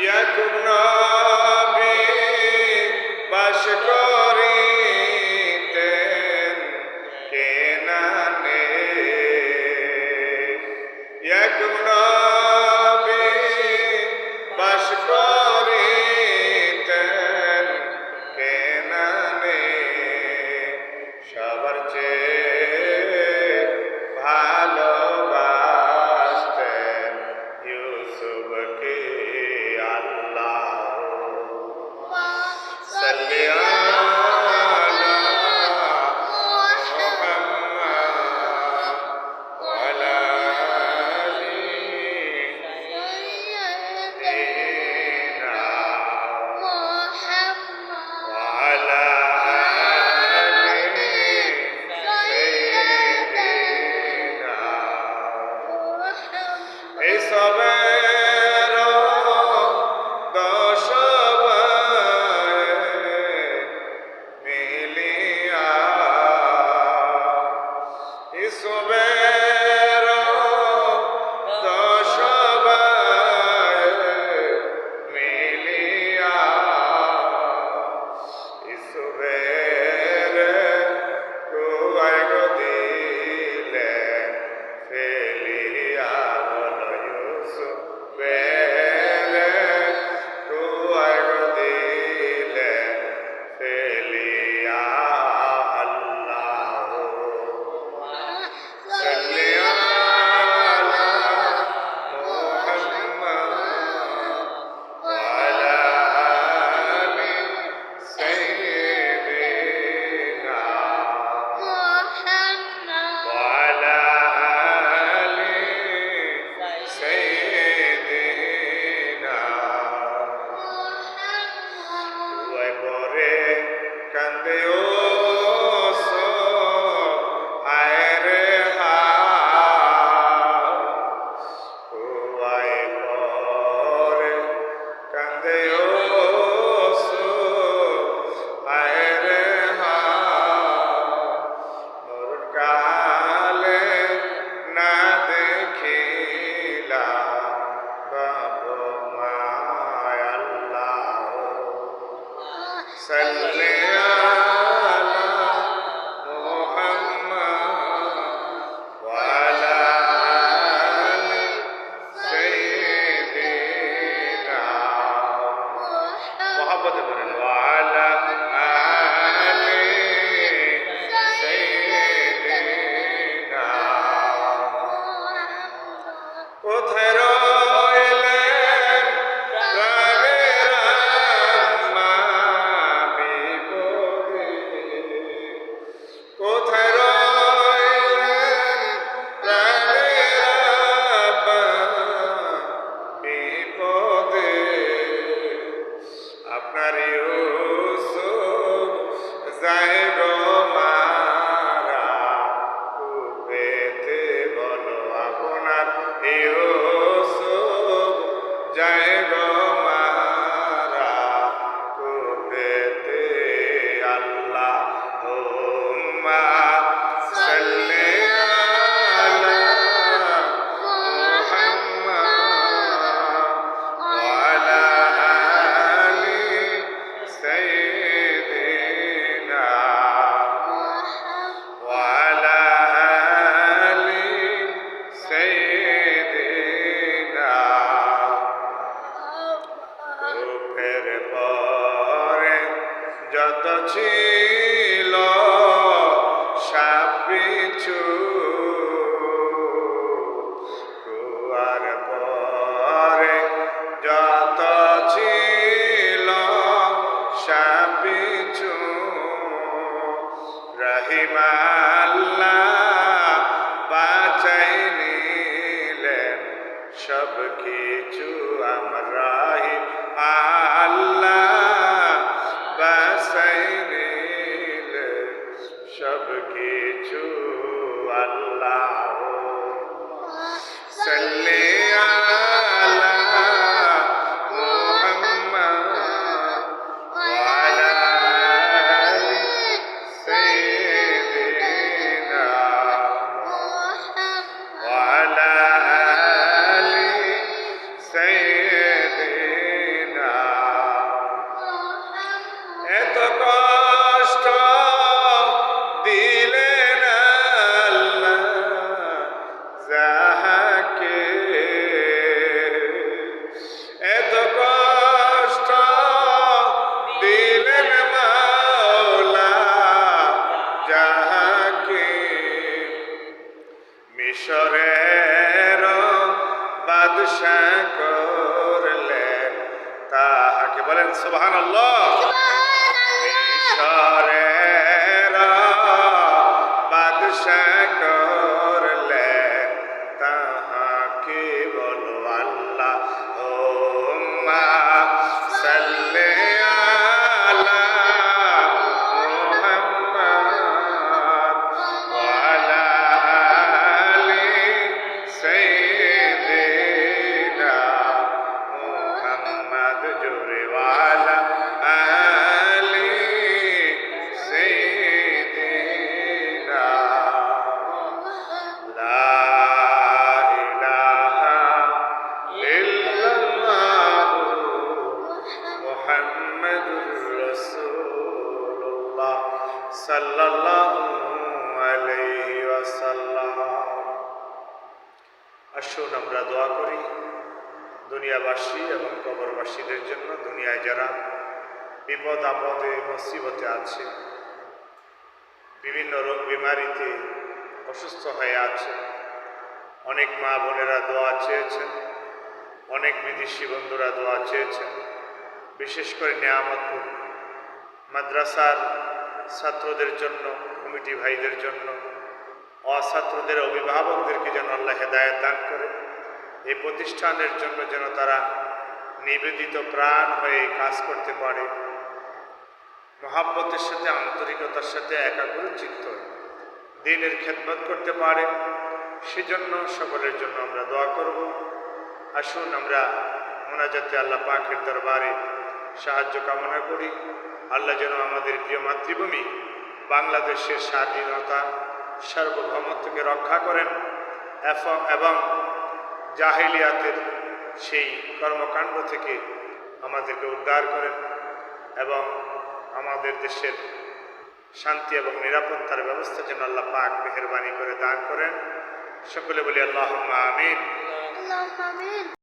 ইয়াকুব নবী বাস করিতেন কেনানে। ইয়াকুব নবী বাস করিতেন কেনানে। সবার চেয়ে ভালোবাসতেন ইউসুফকে আল্লাহ। সাল্লি আলা মুহাম্মাদ ওয়া আলা আলি সাইয়্যিদিনা মুহাম্মাদ ওয়া আলা আলি সাইয়্যিদিনা মুহাম্মাদ। এই সবের দশ মিলিয়া ইসবের দশ মিলিয়া ইসবের কুয়ায় দিলেন ফেলিয়া। বলো ইউসুফের কুয়ায় দিলেন ফেলিয়া আল্লাহ। সাল্লি আলা মুহাম্মাদ ওয়া আলা আলি সাইয়্যিদিনা মুহাম্মাদ ওয়া আলা আলি সাইয়্যিদিনা মুহাম্মাদ। দুয়ায় পরে কান্দে ইউসুফ হায় রে হায়। দুয়ায় পরে কান্দে ইউসুফ হায় রে হায়। মরণ কালে না দেখিলাম বাবা মায় আল্লাহ। সাল্লি আলা মুহাম্মাদ ওয়া আলা আলি সাইয়্যিদিনা মুহাম্মদ বলেন ওয়া আলা আলি সাইয়্যিদিনা। কোথায় রইলেন প্রাণের আম্মা বিপদে। কোথায় রইলেন প্রাণের আব্বা বিপদে। আপনার ইউসুফ যায় গো মারা কূপেতে। বলো আপনার ইউসুফ যাহাকে এত কষ্ট দিলেন মাওলা, যাহাকে মিশরের বাদশা করলেন, তাহাকে বলেন সুবহানাল্লাহ। মিশরের বাদশা করলেন, তাহাকে বলো আল্লাহুম্মা সাল্লি আলা মুহাম্মাদ ওয়া আলা আলি সাইয়্যিদিনা মুহাম্মাদ, জোরে ওয়া আলা আলি সাইয়্যিদিনা। লা ইলাহা ইল্লাল্লাহু মুহাম্মাদুর রাসূলুল্লাহ সাল্লাল্লাহু আলাইহি ওয়াসাল্লাম। আসুন আমরা দোয়া করি দুনিয়াবাসী এবং কবরবাসীদের জন্য। দুনিয়ায় যারা বিপদ আপদে মুসিবতে আছে, বিভিন্ন রোগ বিমারিতে অসুস্থ হয়ে আছে, অনেক মা বোনেরা দোয়া চেয়েছেন, অনেক বিদেশি বন্ধুরা দোয়া চেয়েছেন। বিশেষ করে নেয়ামতপুর মাদ্রাসার ছাত্রদের জন্য, কমিটি ভাইদের জন্য, অছাত্রদের অভিভাবকদেরকে যেন আল্লাহ হেদায়েত দান করে, এই প্রতিষ্ঠানের জন্য যেন তারা নিবেদিত প্রাণ হয়ে কাজ করতে পারে, মহাব্বতের সাথে, আন্তরিকতার সাথে, একাগ্র চিত্ত দ্বীনের খেদমত করতে পারে, সেজন্য সকলের জন্য আমরা দোয়া করব। আসুন আমরা মোনাজাতে আল্লাহ পাকের দরবারে সাহায্য কামনা করি। আল্লাহ যেন আমাদের প্রিয় মাতৃভূমি বাংলাদেশের স্বাধীনতা, সার্বভৌমত্বকে রক্ষা করেন এবং জাহিলিয়াতের সেই কর্মকাণ্ড থেকে আমাদেরকে উদ্ধার করেন এবং আমাদের দেশের শান্তি এবং নিরাপত্তার ব্যবস্থা যেন আল্লাহ পাক মেহেরবানি করে দান করেন। সকলে বলি আল্লাহুম্মা আমিন।